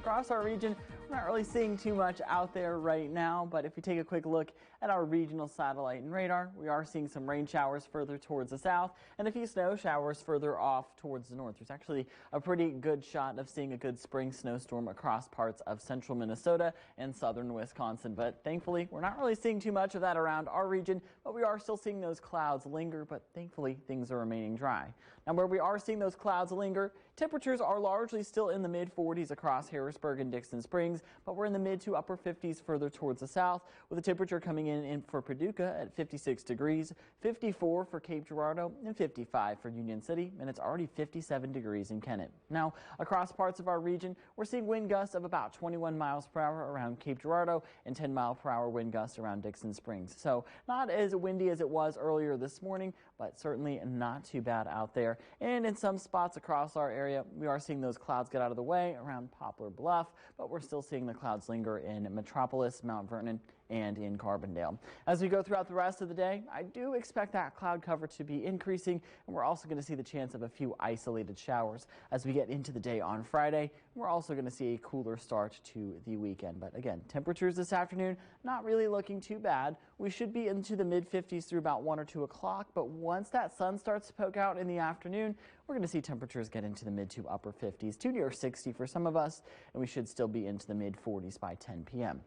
across our region, we're not really seeing too much out there right now, but if you take a quick look at our regional satellite and radar, we are seeing some rain showers further towards the south and a few snow showers further off towards the north. There's actually a pretty good shot of seeing a good spring snowstorm across parts of central Minnesota and southern Wisconsin, but thankfully we're not really seeing too much of that around our region, but we are still seeing those clouds linger, but thankfully things are remaining dry. Now, where we are seeing those clouds linger, temperatures are largely still in the mid-40s across Harrisburg and Dixon Springs, but we're in the mid to upper 50s further towards the south, with the temperature coming in for Paducah at 56 degrees, 54 for Cape Girardeau, and 55 for Union City, and it's already 57 degrees in Kennett. Now, across parts of our region, we're seeing wind gusts of about 21 miles per hour around Cape Girardeau and 10 mile per hour wind gusts around Dixon Springs. So not as windy as it was earlier this morning, but certainly not too bad out there. And in some spots across our area, we are seeing those clouds get out of the way around Poplar Bluff, but we're still seeing the clouds linger in Metropolis, Mount Vernon, and in Carbondale. As we go throughout the rest of the day, I do expect that cloud cover to be increasing, and we're also going to see the chance of a few isolated showers as we get into the day on Friday. We're also going to see a cooler start to the weekend. But again, temperatures this afternoon not really looking too bad. We should be into the mid-50s through about 1 or 2 o'clock, but once that sun starts to poke out in the afternoon, we're going to see temperatures get into the mid to upper 50s to near 60 for some of us, and we should still be into the mid-40s by 10 p.m.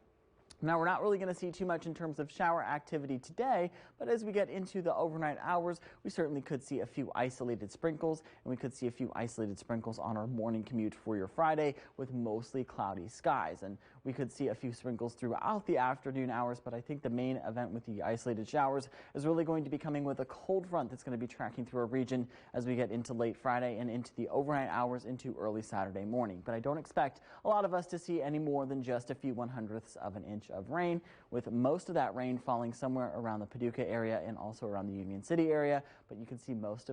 Now, we're not really going to see too much in terms of shower activity today, but as we get into the overnight hours, we certainly could see a few isolated sprinkles, and we could see a few isolated sprinkles on our morning commute for your Friday with mostly cloudy skies. And we could see a few sprinkles throughout the afternoon hours, but I think the main event with the isolated showers is really going to be coming with a cold front that's going to be tracking through our region as we get into late Friday and into the overnight hours into early Saturday morning. But I don't expect a lot of us to see any more than just a few 1/100ths of an inch of rain, with most of that rain falling somewhere around the Paducah area and also around the Union City area. But you can see most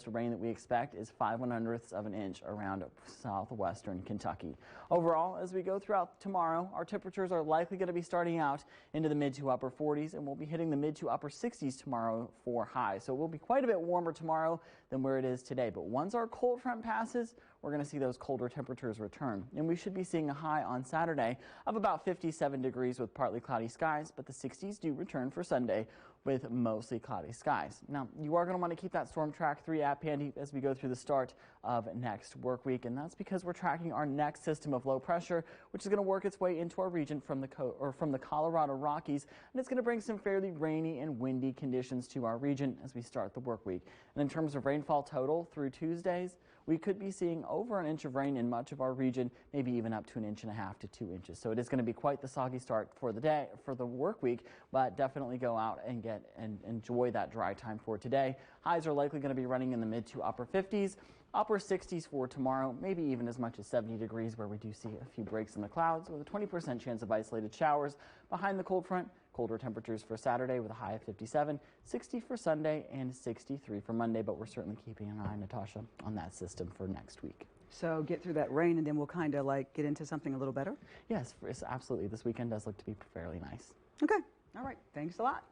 rain that we expect is 5/100ths of an inch around southwestern Kentucky. Overall, as we go throughout tomorrow, our temperatures are likely going to be starting out into the mid to upper 40s, and we'll be hitting the mid to upper 60s tomorrow for highs. So it will be quite a bit warmer tomorrow than where it is today. But once our cold front passes, we're going to see those colder temperatures return, and we should be seeing a high on Saturday of about 57 degrees with partly cloudy skies, but the 60s do return for Sunday with mostly cloudy skies. Now, you are going to want to keep that Storm Track 3 app handy as we go through the start of next work week, and that's because we're tracking our next system of low pressure, which is going to work its way into our region from the Colorado Rockies, and it's going to bring some fairly rainy and windy conditions to our region as we start the work week. And in terms of rainfall total through Tuesdays, we could be seeing over an inch of rain in much of our region, maybe even up to 1.5 to 2 inches. So it is going to be quite the soggy start for the day, for the work week, but definitely go out and enjoy that dry time for today. Highs are likely going to be running in the mid to upper 50s, upper 60s for tomorrow, maybe even as much as 70 degrees where we do see a few breaks in the clouds with a 20% chance of isolated showers behind the cold front. Colder temperatures for Saturday with a high of 57, 60 for Sunday, and 63 for Monday, but we're certainly keeping an eye, Natasha, on that system for next week. So get through that rain and then we'll kind of like get into something a little better? Yes, absolutely. This weekend does look to be fairly nice. Okay. All right. Thanks a lot.